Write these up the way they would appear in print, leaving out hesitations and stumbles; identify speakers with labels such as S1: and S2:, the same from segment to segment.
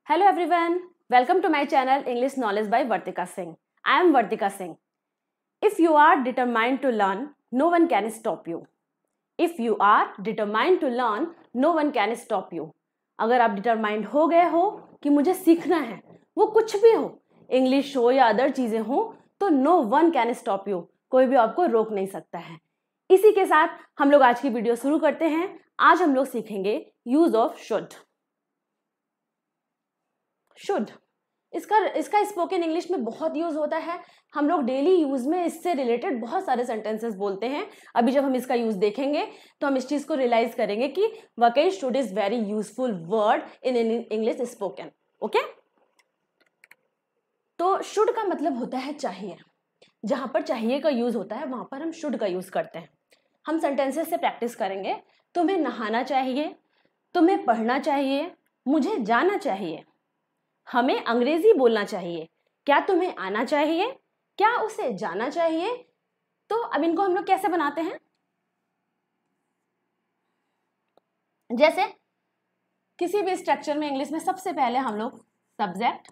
S1: Hello everyone, welcome to my channel English Knowledge by Vartika Singh. I am Vartika Singh. If you are determined to learn, no one can stop you. If you are determined to learn, no one can stop you. अगर आप determined हो गए हो कि मुझे सीखना है, वो कुछ भी हो, इंग्लिश हो या अदर चीजें हो, तो no one can stop you. कोई भी आपको रोक नहीं सकता है. इसी के साथ हम लोग आज की वीडियो शुरू करते हैं. आज हम लोग सीखेंगे यूज ऑफ शुड. शुड इसका स्पोकन इंग्लिश में बहुत यूज होता है. हम लोग डेली यूज में इससे रिलेटेड बहुत सारे सेंटेंसेस बोलते हैं. अभी जब हम इसका यूज देखेंगे तो हम इस चीज को रियलाइज करेंगे कि वाकई should is very useful word in English spoken. Okay, तो शुड का मतलब होता है चाहिए. जहां पर चाहिए का यूज होता है वहां पर हम शुड का यूज करते हैं. हम सेंटेंसेस से प्रैक्टिस करेंगे. तुम्हें नहाना चाहिए, तुम्हें पढ़ना चाहिए, मुझे जाना चाहिए, हमें अंग्रेजी बोलना चाहिए, क्या तुम्हें आना चाहिए, क्या उसे जाना चाहिए. तो अब इनको हम लोग कैसे बनाते हैं? जैसे किसी भी स्ट्रक्चर में इंग्लिश में सबसे पहले हम लोग सब्जेक्ट,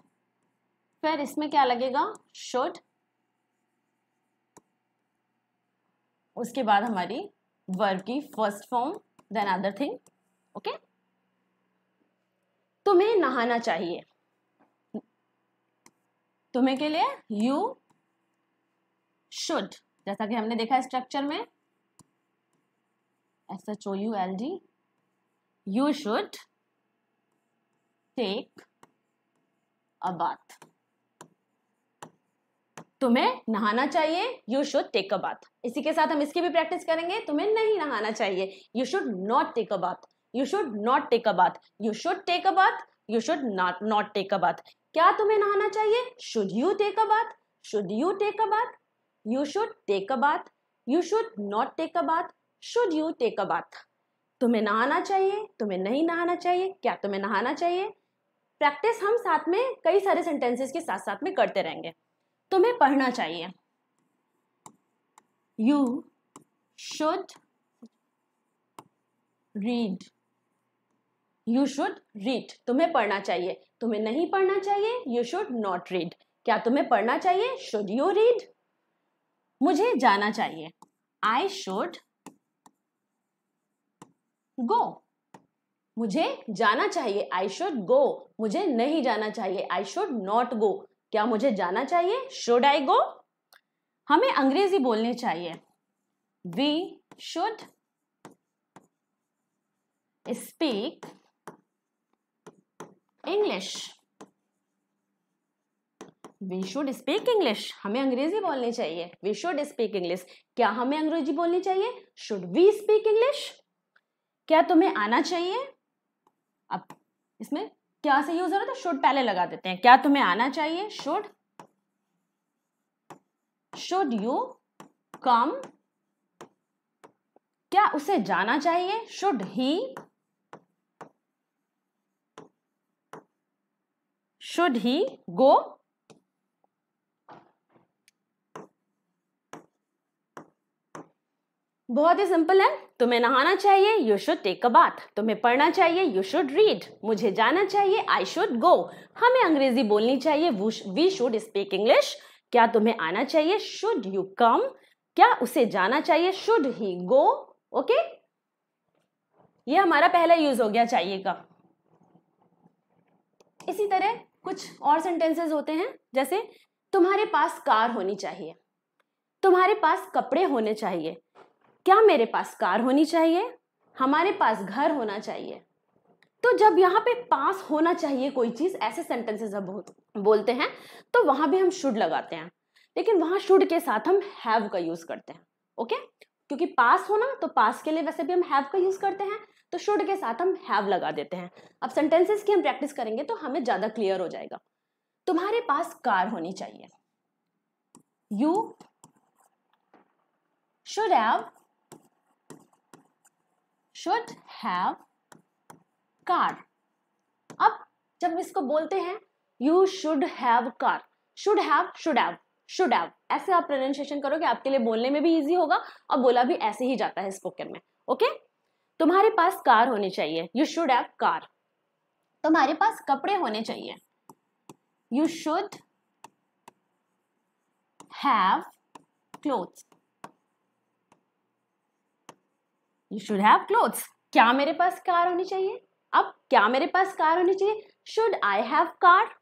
S1: फिर इसमें क्या लगेगा शुड, उसके बाद हमारी वर्ब की first form, then other thing. Okay, तुम्हें नहाना चाहिए, तुम्हें के लिए यू शुड. जैसा कि हमने देखा स्ट्रक्चर में SHOULD, you should take a bath. तुम्हें नहाना चाहिए, you should take a bath. इसी के साथ हम इसकी भी प्रैक्टिस करेंगे. तुम्हें नहीं नहाना चाहिए, you should not take a bath. You should not take a bath. You should take a bath. You should not take a bath. क्या तुम्हें नहाना चाहिए? Should you take a bath. Should you take a bath. You should take a bath. You should not take a bath. Should you take a bath. तुम्हें नहाना चाहिए, तुम्हें नहीं नहाना चाहिए, क्या तुम्हें नहाना चाहिए. प्रैक्टिस हम साथ में कई सारे सेंटेंसेस के साथ साथ में करते रहेंगे. तुम्हें पढ़ना चाहिए, you should read. You should read. तुम्हें पढ़ना चाहिए. तुम्हें नहीं पढ़ना चाहिए, यू शुड नॉट रीड. क्या तुम्हें पढ़ना चाहिए? Should you read. मुझे जाना चाहिए, आई शुड गो. मुझे जाना चाहिए, आई शुड गो. मुझे नहीं जाना चाहिए, आई शुड नॉट गो. क्या मुझे जाना चाहिए? Should I go. हमें अंग्रेजी बोलनी चाहिए, we should speak English. We should speak English. हमें अंग्रेजी बोलनी चाहिए, वी शुड स्पीक इंग्लिश. क्या हमें अंग्रेजी बोलनी चाहिए? Should we speak English. क्या तुम्हें आना चाहिए? अब इसमें क्या से यूज हो रहा है तो शुड पहले लगा देते हैं. क्या तुम्हें आना चाहिए? शुड. Should you come. क्या उसे जाना चाहिए? Should he. Should he go. बहुत ही सिंपल है. तुम्हें नहाना चाहिए, you should take a bath. तुम्हें पढ़ना चाहिए, यू शुड रीड. मुझे जाना चाहिए, आई शुड गो. हमें अंग्रेजी बोलनी चाहिए, वी शुड स्पीक इंग्लिश. क्या तुम्हें आना चाहिए? Should you come. क्या उसे जाना चाहिए? Should he go. ओके, ये हमारा पहला यूज हो गया चाहिए का. इसी तरह कुछ और सेंटेंसेस होते हैं. जैसे तुम्हारे पास कार होनी चाहिए, तुम्हारे पास कपड़े होने चाहिए. क्या मेरे पास कार होनी चाहिए? हमारे पास घर होना चाहिए. तो जब यहाँ पे पास होना चाहिए कोई चीज, ऐसे सेंटेंसेस हम बोलते हैं तो वहां भी हम शुड लगाते हैं. लेकिन वहां शुड के साथ हम हैव का यूज करते हैं. ओके, क्योंकि पास होना तो पास के लिए वैसे भी हम हैव का यूज करते हैं, तो शुड के साथ हम हैव लगा देते हैं. अब सेंटेंसेस की हम प्रैक्टिस करेंगे तो हमें ज्यादा क्लियर हो जाएगा. तुम्हारे पास कार होनी चाहिए, यू शुड हैव कार. अब जब इसको बोलते हैं you should have car, should have ऐसे आप प्रोनाउंसिएशन करोगे, आपके लिए बोलने में भी इजी होगा और बोला भी ऐसे ही जाता है स्पोकन में. ओके, तुम्हारे पास कार होनी चाहिए, यू शुड हैव कार. तुम्हारे पास कपड़े होने चाहिए। You should have clothes. You should have clothes. क्या मेरे पास कार होनी चाहिए? अब क्या मेरे पास कार होनी चाहिए? Should I have car?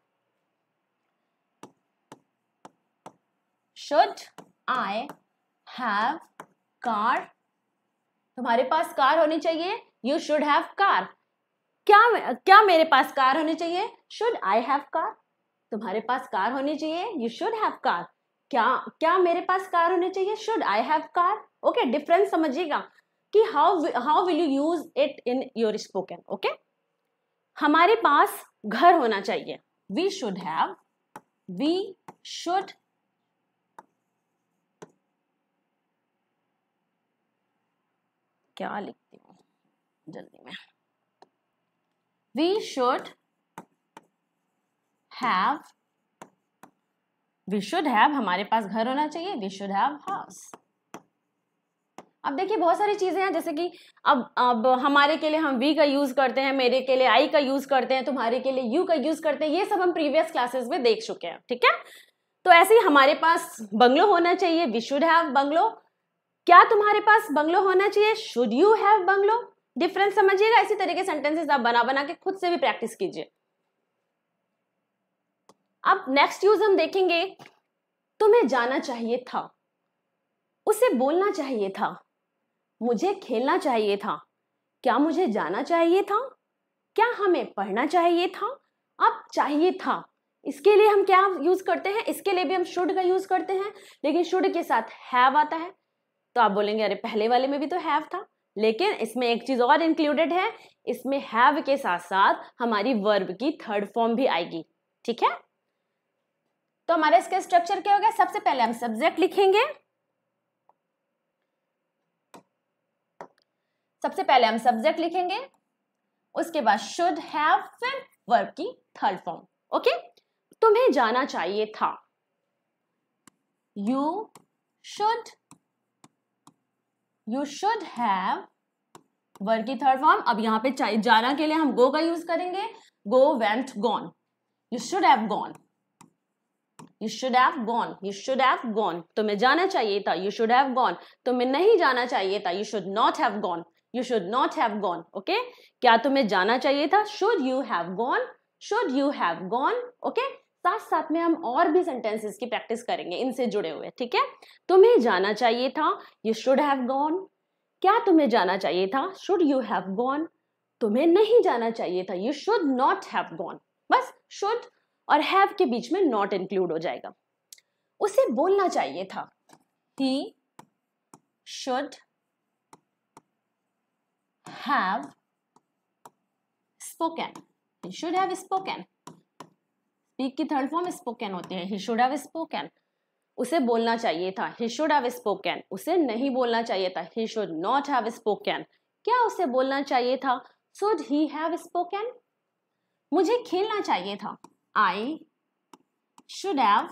S1: Should I have car? तुम्हारे पास कार होनी चाहिए। You should have car. क्या मेरे पास कार होनी चाहिए? Should I have car? तुम्हारे पास कार होनी चाहिए। You should have car. क्या मेरे पास कार होनी चाहिए? Should I have car. Okay, difference समझिएगा कि how will you use it in your spoken. Okay, हमारे पास घर होना चाहिए। वी शुड क्या लिखती हूँ जल्दी में। वी शुड हैव, हमारे पास घर होना चाहिए। We should have house. अब देखिए बहुत सारी चीजें हैं, जैसे कि अब हमारे के लिए हम वी का यूज करते हैं, मेरे के लिए आई का यूज करते हैं, तुम्हारे के लिए यू का यूज करते हैं। ये सब हम प्रीवियस क्लासेस में देख चुके हैं, ठीक है। तो ऐसे ही हमारे पास बंगलो होना चाहिए। We should have bungalow. क्या तुम्हारे पास बंगलो होना चाहिए? Should you have bungalow. Difference समझिएगा। इसी तरीके सेंटेंसेस आप बना बना के खुद से भी प्रैक्टिस कीजिए। अब नेक्स्ट यूज हम देखेंगे, तुम्हें जाना चाहिए था। उसे बोलना चाहिए था। मुझे खेलना चाहिए था। क्या मुझे जाना चाहिए था? क्या हमें पढ़ना चाहिए था? अब चाहिए था, इसके लिए हम क्या यूज करते हैं? इसके लिए भी हम शुड का यूज करते हैं, लेकिन शुड के साथ हैव आता है। तो आप बोलेंगे अरे पहले वाले में भी तो हैव था, लेकिन इसमें एक चीज और इंक्लूडेड है। इसमें हैव के साथ साथ हमारी वर्ब की थर्ड फॉर्म भी आएगी, ठीक है। तो हमारा इसका स्ट्रक्चर क्या हो गया? सबसे पहले हम सब्जेक्ट लिखेंगे। उसके बाद शुड हैव, फिर वर्ब की थर्ड फॉर्म। ओके, तुम्हें जाना चाहिए था। यू शुड हैव, वर्ब की थर्ड फॉर्म। अब यहां पे जाना के लिए हम गो का यूज करेंगे। Go, went, gone. You should have gone. तुम्हें जाना चाहिए था। You should have gone. तुम्हें नहीं जाना चाहिए था। You should not have gone. Okay, क्या तुम्हें जाना चाहिए था? Should you have gone. Okay, साथ साथ में हम और भी सेंटेंसेस की प्रैक्टिस करेंगे इनसे जुड़े हुए, ठीक है। तुम्हें जाना चाहिए था। You should have gone. क्या तुम्हें जाना चाहिए था? Should you have gone. तुम्हें नहीं जाना चाहिए था। You should not have gone. बस शुड और हैव के बीच में नॉट इंक्लूड हो जाएगा। उसे बोलना चाहिए था। He should have spoken. Speak की थर्ड फॉर्म स्पोकन होती है। He should have spoken. उसे बोलना चाहिए था। He should have spoken. उसे नहीं बोलना चाहिए था। He should not have spoken. क्या उसे बोलना चाहिए था? Should he have spoken. मुझे खेलना चाहिए था। I should have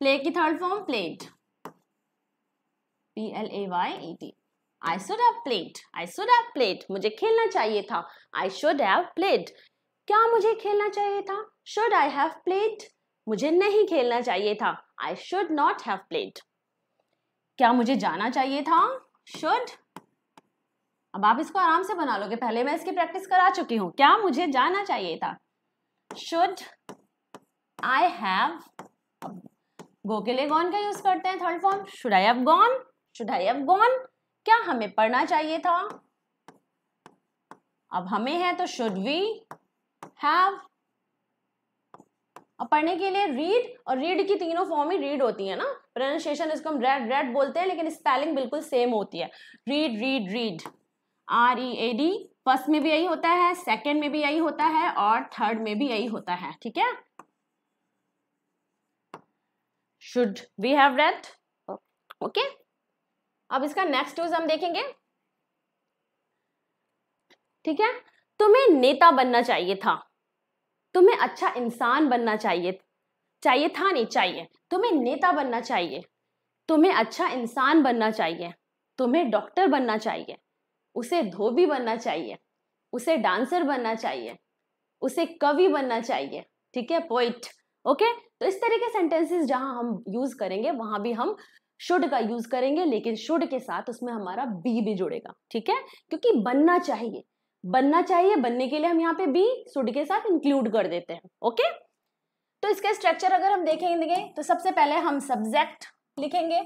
S1: प्ले की third form played, PLAYED। I should have played। मुझे खेलना चाहिए था। I should have played। क्या मुझे खेलना चाहिए था? Should I have played। मुझे नहीं खेलना चाहिए था। I should not have played। क्या मुझे जाना चाहिए था? Should। अब आप इसको आराम से बना लोगे, पहले मैं इसकी प्रैक्टिस करा चुकी हूं। क्या मुझे जाना चाहिए था? शुड आई हैव, गो के लिए गॉन का यूज करते हैं third form. Should I have gone. क्या हमें पढ़ना चाहिए था? अब हमें है तो शुड वी हैव। अब पढ़ने के लिए रीड, और रीड की तीनों फॉर्म ही रीड होती है ना। प्रोनाउंसिएशन इसको हम रेड बोलते हैं, लेकिन स्पेलिंग बिल्कुल सेम होती है। Read READ। फर्स्ट में भी यही होता है, सेकंड में भी यही होता है, और थर्ड में भी यही होता है, ठीक है। Should we have read. Okay, अब इसका नेक्स्ट यूज हम देखेंगे, ठीक है। तुम्हें नेता बनना चाहिए था। तुम्हें अच्छा इंसान बनना चाहिए था नहीं चाहिए। तुम्हें नेता बनना चाहिए। तुम्हें अच्छा इंसान बनना चाहिए। तुम्हें डॉक्टर बनना चाहिए। उसे धोबी बनना चाहिए, उसे डांसर बनना चाहिए, उसे कवि बनना चाहिए, ठीक है, पोइट। ओके, तो इस तरह के सेंटेंसेस जहां हम यूज करेंगे वहां भी हम शुड का यूज करेंगे, लेकिन शुड के साथ उसमें हमारा बी भी जुड़ेगा, ठीक है, क्योंकि बनना चाहिए, बनना चाहिए, बनने के लिए हम यहाँ पे बी शुड के साथ इंक्लूड कर देते हैं। ओके, तो इसका स्ट्रक्चर अगर हम देखेंगे तो सबसे पहले हम सब्जेक्ट लिखेंगे,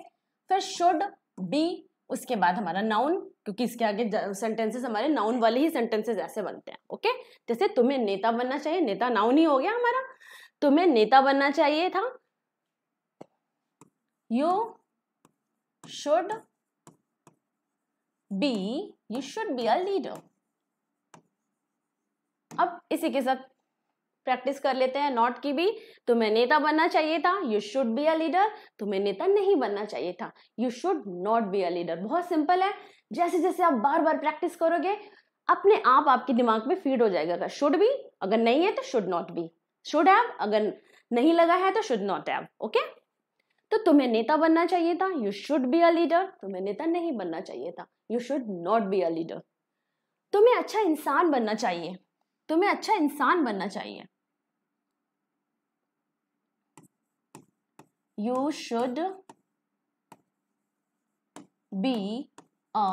S1: फिर शुड, बी, उसके बाद हमारा नाउन, क्योंकि इसके आगे सेंटेंसेस हमारे नाउन वाले ही सेंटेंसेस ऐसे बनते हैं। ओके, जैसे तुम्हें नेता बनना चाहिए, नेता नाउन ही हो गया हमारा, तुम्हें नेता बनना चाहिए था, you should be a leader. अब इसी के साथ प्रैक्टिस कर लेते हैं नॉट की भी। तुम्हें नेता बनना चाहिए था, you should be a leader, तुम्हें नेता नहीं बनना चाहिए था, you should not be a leader. बहुत सिंपल है, जैसे जैसे आप बार बार प्रैक्टिस करोगे अपने आप आपके दिमाग में फीड हो जाएगा। शुड बी अगर नहीं है तो should not be, should have अगर नहीं लगा है तो शुड नॉट हैव। ओके, तो तुम्हें नेता बनना चाहिए था, you should be a leader, तुम्हें नेता नहीं बनना चाहिए था, you should not be a leader. तुम्हें अच्छा इंसान बनना चाहिए, तुम्हें अच्छा इंसान बनना चाहिए, you should be a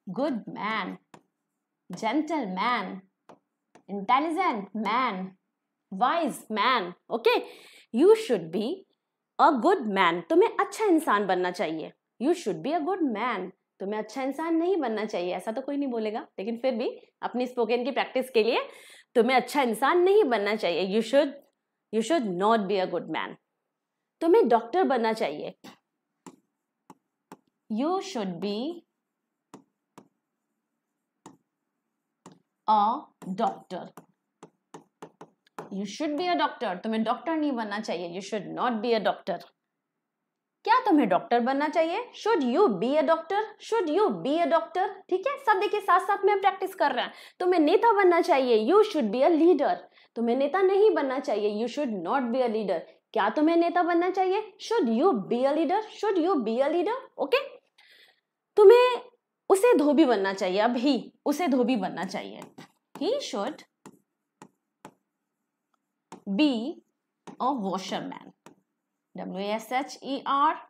S1: good man, gentleman, intelligent man, wise man. Okay, you should be a good man. तुम्हें अच्छा इंसान बनना चाहिए, you should be a good man. तुम्हें अच्छा इंसान नहीं बनना चाहिए, ऐसा तो कोई नहीं बोलेगा, लेकिन फिर भी अपनी स्पोकन की प्रैक्टिस के लिए तुम्हें अच्छा इंसान नहीं बनना चाहिए, you should not be a good man. तुम्हें डॉक्टर बनना चाहिए, you should be a doctor, you should be a doctor, तुम्हें डॉक्टर नहीं बनना चाहिए, you should not be a doctor. क्या तुम्हें डॉक्टर बनना चाहिए, should you be a doctor, should you be a doctor. ठीक है, सब देखिए साथ साथ में हम प्रैक्टिस कर रहे हैं। तुम्हें नेता बनना चाहिए, you should be a leader, तुम्हें नेता नहीं बनना चाहिए, you should not be a leader. क्या तुम्हें नेता बनना चाहिए, should you be a leader, should you be a leader. Okay, तुम्हें उसे धोबी बनना चाहिए, अब ही उसे धोबी बनना चाहिए, he should be a washerman, WASHERMAN,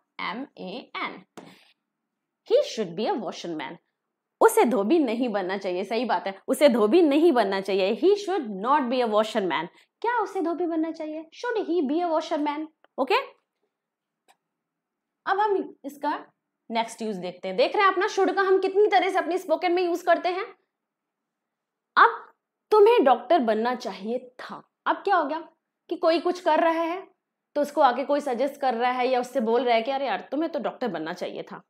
S1: he should be a washerman. उसे धोबी नहीं बनना चाहिए, सही बात है, उसे धोबी नहीं बनना चाहिए, he should not be a washerman. क्या उसे धोबी बनना चाहिए, should he be a washerman. Okay, अब हम इसका नेक्स्ट यूज देखते हैं। देख रहे हैं अपना शुड का हम कितनी तरह से अपनी स्पोकन में यूज करते हैं। अब तुम्हें डॉक्टर बनना चाहिए था, अब क्या हो गया कि कोई कुछ कर रहा है तो उसको आगे कोई सजेस्ट कर रहा है या उससे बोल रहा है कि अरे यार तुम्हें तो डॉक्टर बनना चाहिए था,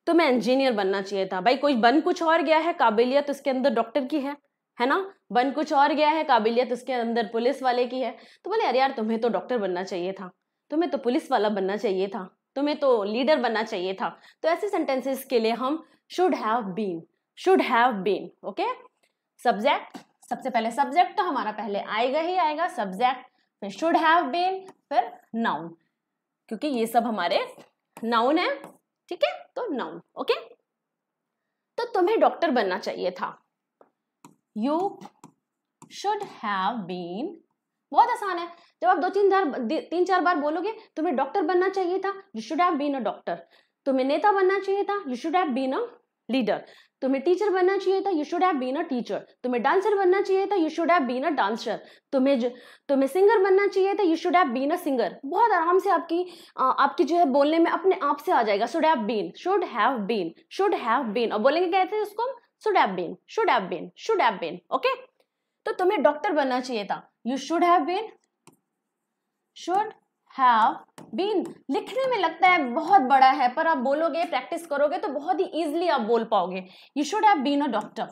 S1: तुम्हें इंजीनियर बनना चाहिए था। भाई कोई बन कुछ और गया है, काबिलियत उसके अंदर डॉक्टर की है ना, बन कुछ और गया है, काबिलियत उसके अंदर पुलिस वाले की है, तो बोले अरे यार तुम्हें तो डॉक्टर बनना चाहिए था, तुम्हें तो पुलिस वाला बनना चाहिए था, तुम्हें तो लीडर बनना चाहिए था। तो ऐसे सेंटेंसेस के लिए हम should have been, should have been. Okay, subject, सबसे पहले सब्जेक्ट तो हमारा पहले आएगा ही आएगा, सब्जेक्ट, फिर शुड हैव बीन, फिर नाउन, क्योंकि ये सब हमारे नाउन है। ठीक है, तो नाउन। ओके, तो तुम्हें डॉक्टर बनना चाहिए था, यू शुड हैव बीन। बहुत आसान है, जब आप 3-4 बार बोलोगे तुम्हें डॉक्टर बनना चाहिए था, you should have been a doctor. तुम्हें नेता बनना चाहिए था, you should have been a leader. तुम्हें टीचर बनना चाहिए था, you should have been a teacher. तुम्हें डांसर बनना चाहिए था, you should have been a dancer. तुम्हें सिंगर बनना चाहिए था, you should have been a singer. बहुत आराम से आपकी जो है बोलने में अपने आप से आ जाएगा, should have been, should have been, should have been. और बोलेंगे कहते हैं उसको should have been, should have been, should have been. Okay, तो तुम्हें डॉक्टर बनना चाहिए था, you should have been, should have been. लिखने में लगता है बहुत बड़ा है, पर आप बोलोगे, प्रैक्टिस करोगे तो बहुत ही इजीली आप बोल पाओगे, you should have been a doctor.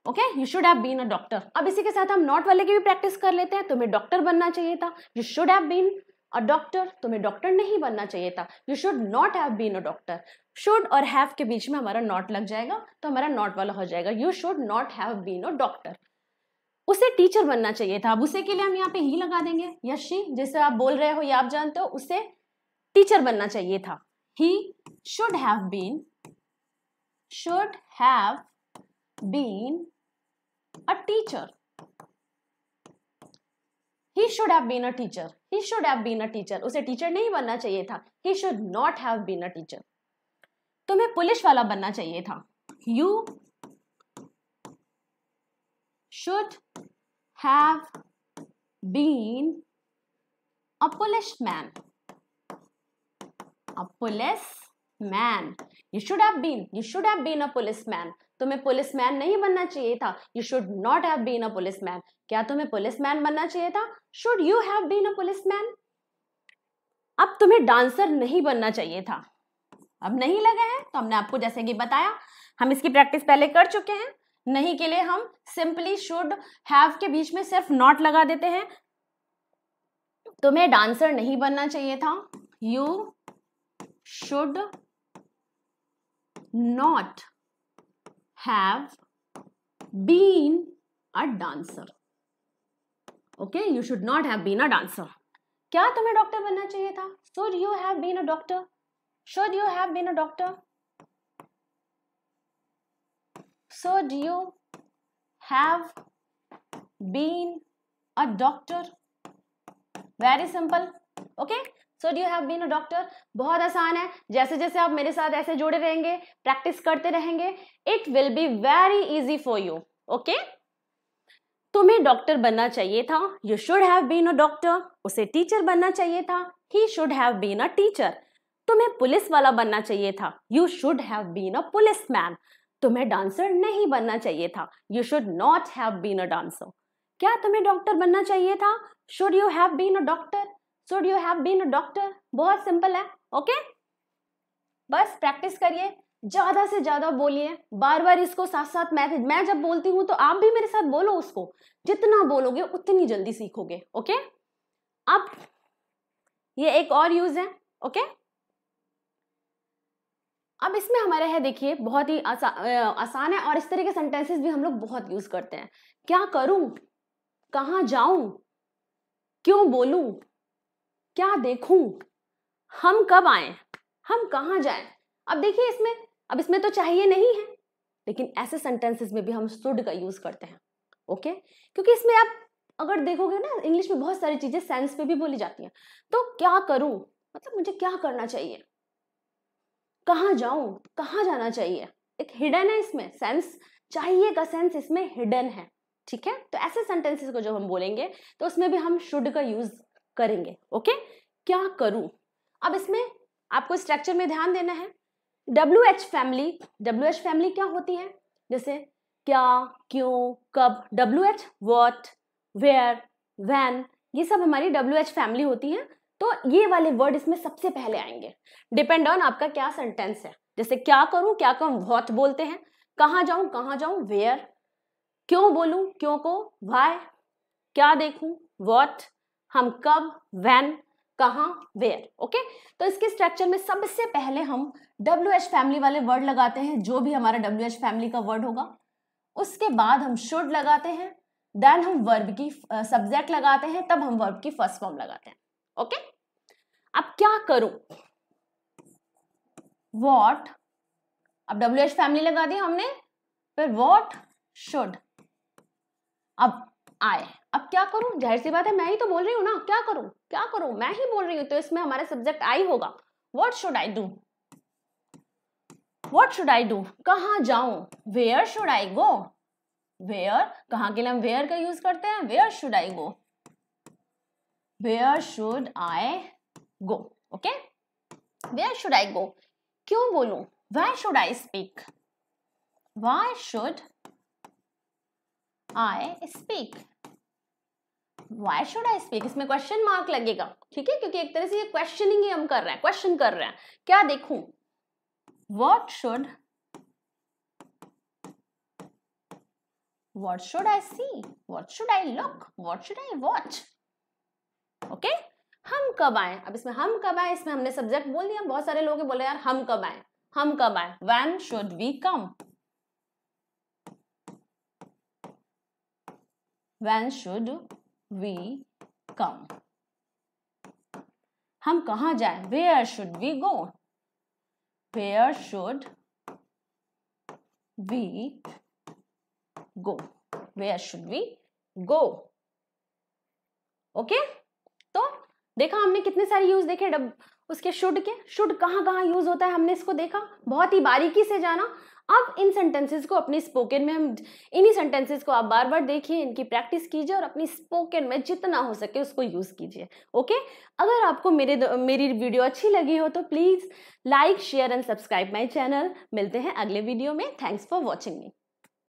S1: Okay, you should have been a doctor. अब इसी के साथ हम नॉट वाले की भी प्रैक्टिस कर लेते हैं। तुम्हें डॉक्टर बनना चाहिए था, you should have been a doctor. तुम्हें डॉक्टर नहीं बनना चाहिए था, you should not have been a doctor. Should और हैव के बीच में हमारा नॉट लग जाएगा तो हमारा नॉट वाला हो जाएगा, you should not have been a doctor. उसे टीचर बनना चाहिए था, अब उसे के लिए हम यहाँ पे ही लगा देंगे, यशी, जैसे आप बोल रहे हो या आप जानते हो, उसे टीचर बनना चाहिए था, he should have been a teacher. He should have been a teacher. He should have been a teacher. उसे टीचर नहीं बनना चाहिए था. He should not have been a teacher. तुम्हें पुलिस वाला बनना चाहिए था. You should have been a policeman. A policeman. You should have been a policeman. तुम्हें पुलिसमैन नहीं बनना चाहिए था. You should not have been a policeman. क्या तुम्हें पुलिसमैन बनना चाहिए था? Should you have been a policeman? अब तुम्हें डांसर नहीं बनना चाहिए था. अब नहीं लगा है तो हमने आपको जैसे कि बताया, हम इसकी प्रैक्टिस पहले कर चुके हैं. नहीं के लिए हम सिंपली शुड हैव के बीच में सिर्फ नॉट लगा देते हैं. तुम्हें डांसर नहीं बनना चाहिए था. You should not have been a dancer. Okay, you should not have been a dancer. क्या तुम्हें डॉक्टर बनना चाहिए था? Should you have been a doctor? Should you have been a doctor? Should you have been a doctor? Very simple. Okay? Should you have been a doctor? बहुत आसान है. जैसे जैसे आप मेरे साथ ऐसे जुड़े रहेंगे, प्रैक्टिस करते रहेंगे, it will be very easy for you. Okay? तुम्हें डॉक्टर बनना चाहिए था. You should have been a doctor. उसे टीचर बनना चाहिए था. He should have been a teacher. तुम्हें पुलिस वाला बनना चाहिए था. You should have been a policeman. तुम्हें डांसर नहीं बनना चाहिए था. You should not have been a dancer. क्या तुम्हें डॉक्टर बनना चाहिए था? Should you have been a doctor? Should you have been a doctor? बहुत सिंपल है. ओके? बस प्रैक्टिस करिए, ज्यादा से ज्यादा बोलिए, बार बार इसको साथ साथ मैं जब बोलती हूं तो आप भी मेरे साथ बोलो उसको. जितना बोलोगे उतनी जल्दी सीखोगे. ओके? अब ये एक और यूज है. ओके? अब इसमें हमारा है, देखिए बहुत ही आसान है और इस तरह के सेंटेंसेस भी हम लोग बहुत यूज करते हैं. क्या करूं, कहां जाऊं, क्यों बोलूं, क्या देखूं, हम कब आए, हम कहां जाएं. अब देखिए इसमें तो चाहिए नहीं है, लेकिन ऐसे सेंटेंसेस में भी हम शुड का यूज करते हैं. ओके? क्योंकि इसमें आप अगर देखोगे ना, इंग्लिश में बहुत सारी चीजें सेंस पे भी बोली जाती हैं. तो क्या करूं मतलब मुझे क्या करना चाहिए, कहां जाऊं, कहां जाना चाहिए, एक हिडन है इसमें सेंस. चाहिए का सेंस इसमें हिडन है. ठीक है? तो ऐसे सेंटेंसेस को जब हम बोलेंगे तो उसमें भी हम शुड का यूज करेंगे. ओके? क्या करूं. अब इसमें आपको स्ट्रक्चर में ध्यान देना है. WH फैमिली क्या होती है? जैसे क्या, क्यों, कब. WH व्हाट, वेयर, व्हेन, ये सब हमारी WH फैमिली होती है. तो ये वाले वर्ड इसमें सबसे पहले आएंगे. डिपेंड ऑन आपका क्या सेंटेंस है. जैसे क्या करूं, क्या को व्हाट बोलते हैं. कहां जाऊं, वेयर. क्यों बोलूं, क्यों को व्हाई. क्या देखूं, व्हाट. हम कब, व्हेन. कहां, वेयर. ओके? तो इसके स्ट्रक्चर में सबसे पहले हम WH फैमिली वाले वर्ड लगाते हैं, जो भी हमारा WH फैमिली का वर्ड होगा. उसके बाद हम शुड लगाते हैं. देन हम वर्ब की सब्जेक्ट लगाते हैं, तब हम वर्ब की फर्स्ट फॉर्म लगाते हैं. ओके? अब क्या करूं, व्हाट. अब WH फैमिली लगा दी हमने, फिर व्हाट, शुड. अब आए. अब क्या करूं, जाहिर सी बात है मैं ही तो बोल रही हूं ना. क्या करूं, मैं ही बोल रही हूं, तो इसमें हमारा सब्जेक्ट आई होगा. What should I do. कहां जाऊं, where should I go. Where, कहां के लिए हम वेयर का यूज करते हैं. Where should I go, where should I go. Okay? Where should I go. क्यों बोलूं, why should I speak. Why should I speak. Why should I speak? इसमें क्वेश्चन मार्क लगेगा. ठीक है? क्योंकि एक तरह से ये क्वेश्चनिंग ही हम कर रहे हैं, क्वेश्चन कर रहे हैं. क्या देखूं, what should I see, what should I look, what should I watch. Okay? हम कब आए. अब इसमें हम कब आए, इसमें हमने सब्जेक्ट बोल दिया. बहुत सारे लोग बोले यार हम कब आए. when should we come. when should we come. हम कहां जाए, where should we go. Where should we go, where should we go. Okay, तो देखा हमने कितने सारे यूज देखे उसके शुड के। शुड कहाँ कहाँ यूज होता है हमने इसको देखा, बहुत ही बारीकी से जाना। अब इन सेंटेंसेस को अपनी स्पोकन में हम इन्हीं सेंटेंसेस को आप बार बार देखिए, इनकी प्रैक्टिस कीजिए और अपनी स्पोकन में जितना हो सके उसको यूज कीजिए। ओके, अगर आपको मेरी वीडियो अच्छी लगी हो तो please like share and subscribe my channel. मिलते हैं अगले वीडियो में। Thanks for watching me.